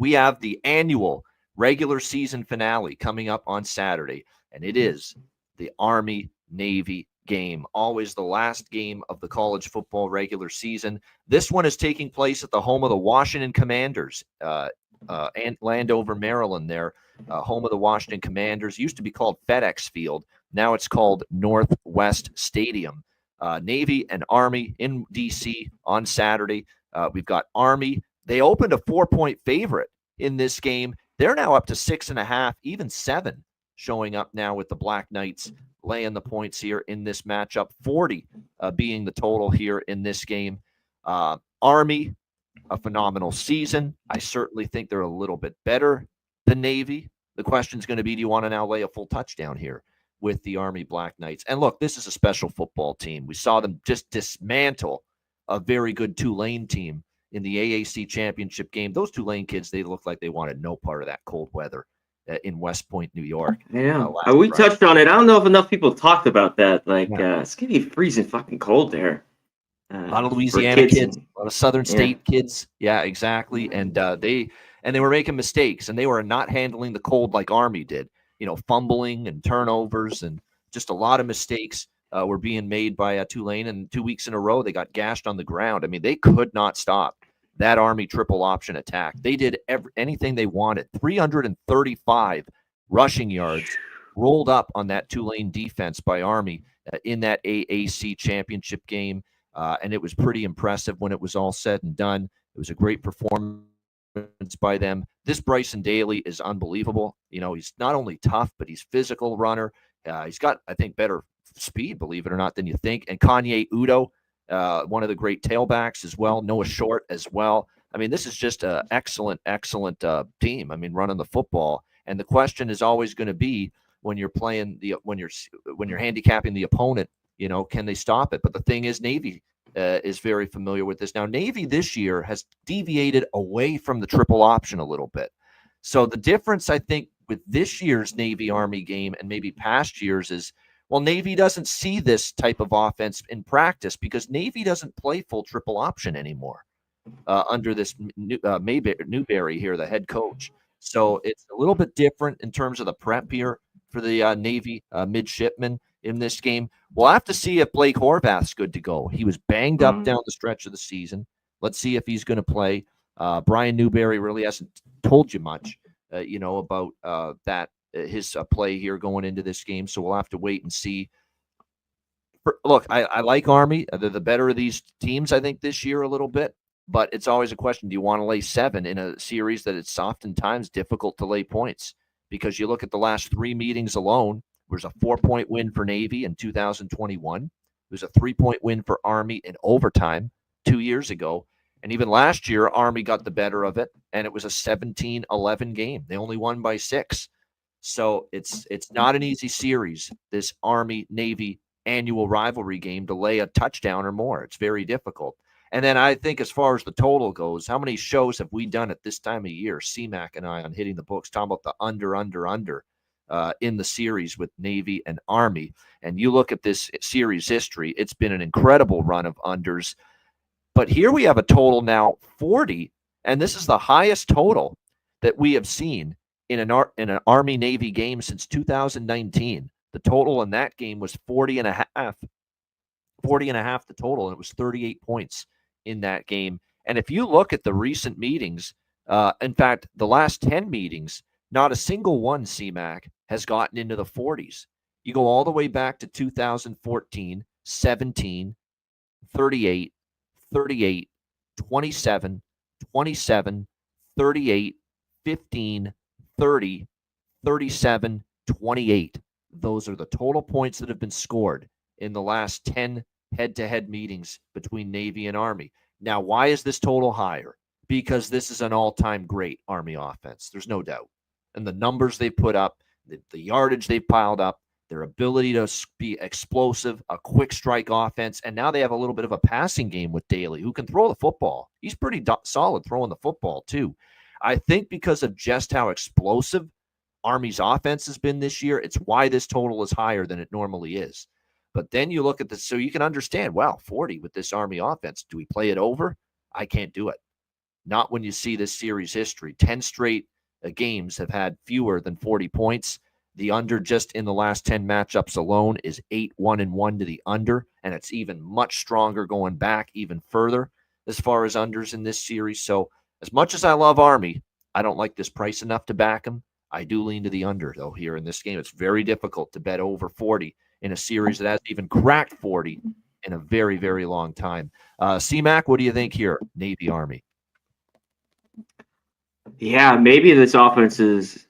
we have the annual regular season finale coming up on Saturday, and it is the Army-Navy game, always the last game of the college football regular season. This one is taking place at the home of the Washington Commanders, and Landover, Maryland there, home of the Washington Commanders. Used to be called FedEx Field. Now it's called Northwest Stadium. Navy and Army in D.C. on Saturday. We've got Army. They opened a 4-point favorite in this game. They're now up to 6.5, even 7, showing up now with the Black Knights laying the points here in this matchup. 40 being the total here in this game. Army, a phenomenal season. I certainly think they're a little bit better than Navy. The question is going to be, do you want to now lay a full touchdown here with the Army Black Knights? And look, this is a special football team. We saw them just dismantle a very good Tulane team in the AAC championship game. Those Tulane kids, they looked like they wanted no part of that cold weather in West Point, New York. Yeah, we touched on it. I don't know if enough people talked about that. It's going to be freezing fucking cold there. A lot of Louisiana kids, a lot of Southern State kids. Yeah, exactly. And they were making mistakes, and they were not handling the cold like Army did. Fumbling and turnovers, and just a lot of mistakes were being made by Tulane. And 2 weeks in a row, they got gashed on the ground. I mean, they could not stop that Army triple option attack. They did anything they wanted. 335 rushing yards rolled up on that Tulane defense by Army in that AAC championship game. And it was pretty impressive when it was all said and done. It was a great performance by them. This Bryson Daly is unbelievable. He's not only tough, but he's physical runner. He's got, I think, better speed, believe it or not, than you think. And Kanye Udo, one of the great tailbacks as well. Noah Short as well. I mean, this is just an excellent team. I mean, running the football. And the question is always going to be when you're playing when you're handicapping the opponent, can they stop it? But the thing is, Navy is very familiar with this. Now, Navy this year has deviated away from the triple option a little bit. So the difference, I think, with this year's Navy-Army game and maybe past years is, well, Navy doesn't see this type of offense in practice because Navy doesn't play full triple option anymore under this Newberry here, the head coach. So it's a little bit different in terms of the prep here for the Navy midshipmen in this game. We'll have to see if Blake Horvath's good to go. He was banged up down the stretch of the season. Let's see if he's going to play. Brian Newberry really hasn't told you much, about that his play here going into this game. So we'll have to wait and see. Look, I like Army. They're the better of these teams, I think, this year a little bit. But it's always a question, do you want to lay 7 in a series that it's oftentimes difficult to lay points? Because you look at the last 3 meetings alone, there was a 4-point win for Navy in 2021. There was a 3-point win for Army in overtime 2 years ago. And even last year, Army got the better of it, and it was a 17-11 game. They only won by 6. So it's not an easy series, this Army-Navy annual rivalry game, to lay a touchdown or more. It's very difficult. And then I think as far as the total goes, how many shows have we done at this time of year, CMAC and I, on Hitting the Books, talking about the under in the series with Navy and Army. And you look at this series history, it's been an incredible run of unders. But here we have a total now 40, and this is the highest total that we have seen in an Army-Navy game since 2019. The total in that game was 40.5 the total, and it was 38 points in that game. And if you look at the recent meetings, in fact, the last 10 meetings, not a single one, CMAC, has gotten into the 40s. You go all the way back to 2014, 17, 38, 38, 27, 27, 38, 15, 30, 37, 28. Those are the total points that have been scored in the last 10 head-to-head meetings between Navy and Army. Now, why is this total higher? Because this is an all-time great Army offense. There's no doubt. And the numbers they put up, the yardage they've piled up, their ability to be explosive, a quick strike offense, and now they have a little bit of a passing game with Daly, who can throw the football. He's pretty solid throwing the football, too. I think because of just how explosive Army's offense has been this year, it's why this total is higher than it normally is. But then you look at this, so you can understand, wow, 40 with this Army offense. Do we play it over? I can't do it. Not when you see this series history. 10 straight games have had fewer than 40 points. The under just in the last 10 matchups alone is 8-1-1 to the under, and it's even much stronger going back even further as far as unders in this series. So as much as I love Army, I don't like this price enough to back them. I do lean to the under, though, here in this game. It's very difficult to bet over 40 in a series that hasn't even cracked 40 in a very, very long time. C-Mac, what do you think here? Navy, Army. Yeah, maybe this offense is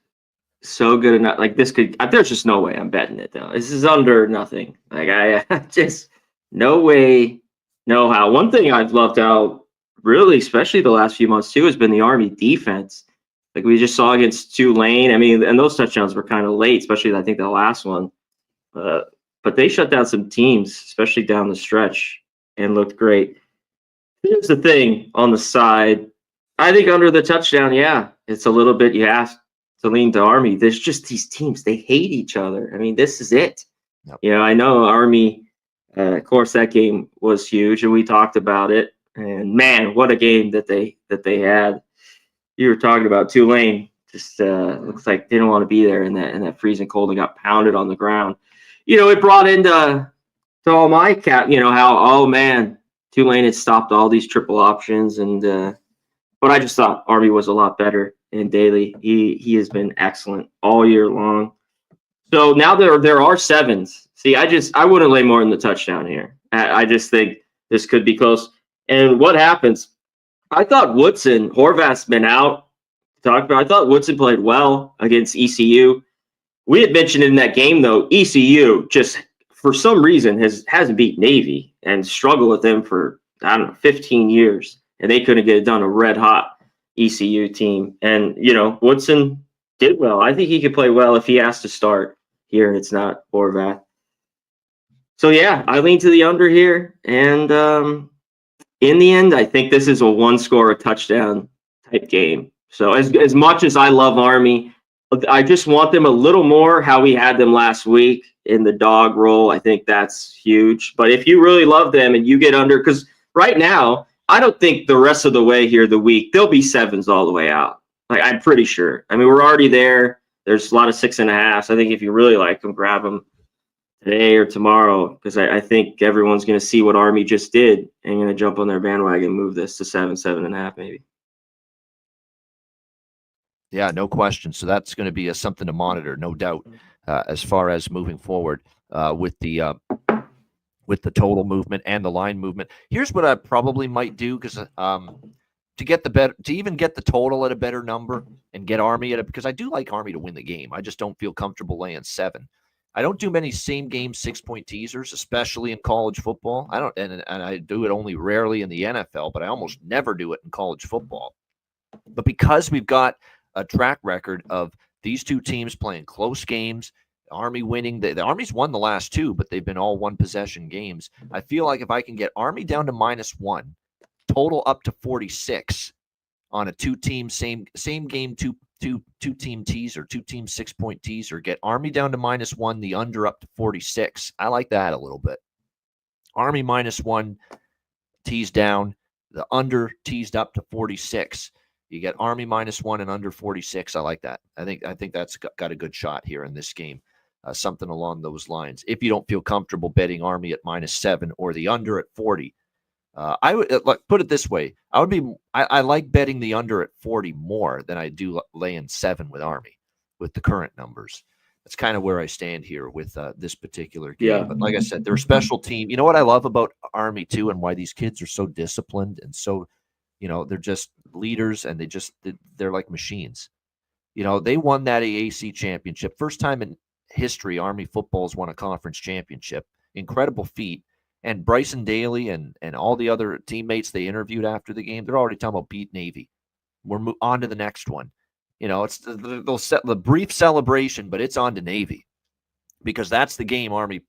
so good enough. Like this could, there's just no way I'm betting it though. This is under nothing. Like I just no way, no how. One thing I've loved out really, especially the last few months too, has been the Army defense. Like we just saw against Tulane. I mean, and those touchdowns were kind of late, especially I think the last one. But they shut down some teams, especially down the stretch, and looked great. Here's the thing on the side. I think under the touchdown, yeah, it's a little bit you have to lean to Army. There's just these teams, they hate each other. I mean, this is it. Yep. You know, I know Army, of course, that game was huge, and we talked about it. And man, what a game that they had. You were talking about Tulane. Just looks like they didn't want to be there in that freezing cold and got pounded on the ground. You know, it brought into all my cat. You know how man, Tulane had stopped all these triple options, and but I just thought Army was a lot better in Daly. He has been excellent all year long. So now there are sevens. See, I wouldn't lay more in the touchdown here. I just think this could be close. And what happens? I thought Horvath's been out. I thought Woodson played well against ECU. We had mentioned in that game though, ECU just for some reason hasn't beat Navy and struggled with them for 15 years. And they couldn't get it done, a red-hot ECU team. And, you know, Woodson did well. I think he could play well if he has to start here and it's not Horvath. So, yeah, I lean to the under here. And in the end, I think this is a one-score, a touchdown type game. So as much as I love Army, I just want them a little more how we had them last week in the dog role. I think that's huge. But if you really love them and you get under, because right now, I don't think the rest of the way here the week, there'll be sevens all the way out. Like I'm pretty sure. I mean, we're already there. There's a lot of 6.5s. I think if you really like them, grab them today or tomorrow, because I think everyone's going to see what Army just did and going to jump on their bandwagon and move this to 7.5 maybe. Yeah, no question. So that's going to be something to monitor, no doubt, as far as moving forward with the total movement and the line movement. Here's what I probably might do, because to even get the total at a better number and get Army at it, because I do like Army to win the game. I just don't feel comfortable laying 7. I don't do many same game 6-point teasers, especially in college football. I don't, and I do it only rarely in the NFL, but I almost never do it in college football. But because we've got a track record of these two teams playing close games, Army winning. The Army's won the last 2, but they've been all one-possession games. I feel like if I can get Army down to -1, total up to 46 on a two-team same game two-team teaser, 2-team 6-point teaser, get Army down to -1, the under up to 46. I like that a little bit. Army -1 teased down, the under teased up to 46. You get Army -1 and under 46. I like that. I think that's got a good shot here in this game. Something along those lines. If you don't feel comfortable betting Army at -7 or the under at 40, I would put it this way. I like betting the under at 40 more than I do laying 7 with Army with the current numbers. That's kind of where I stand here with this particular game. Yeah. But like I said, they're a special team. You know what I love about Army too, and why these kids are so disciplined and so, you know, they're just leaders, and they're like machines. You know, they won that AAC championship. First time in history Army football's won a conference championship. Incredible feat. And Bryson Daly and all the other teammates they interviewed after the game, they're already talking about beat Navy. We're on to the next one. You know, it's they'll set the brief celebration, but it's on to Navy, because that's the game Army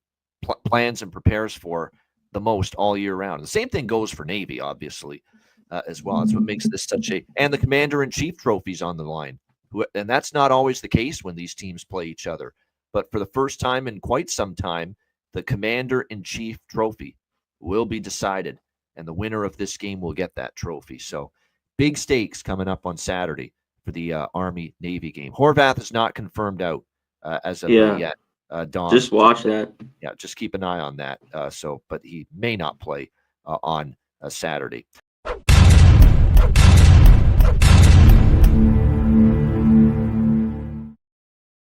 plans and prepares for the most all year round. The same thing goes for Navy, obviously, as well. That's what makes this and the Commander-in-Chief trophy's on the line. And that's not always the case when these teams play each other. But for the first time in quite some time, the Commander-in-Chief trophy will be decided, and the winner of this game will get that trophy. So big stakes coming up on Saturday for the Army-Navy game. Horvath is not confirmed out as of yet. Dom, just watch that. Yeah, just keep an eye on that. But he may not play on Saturday.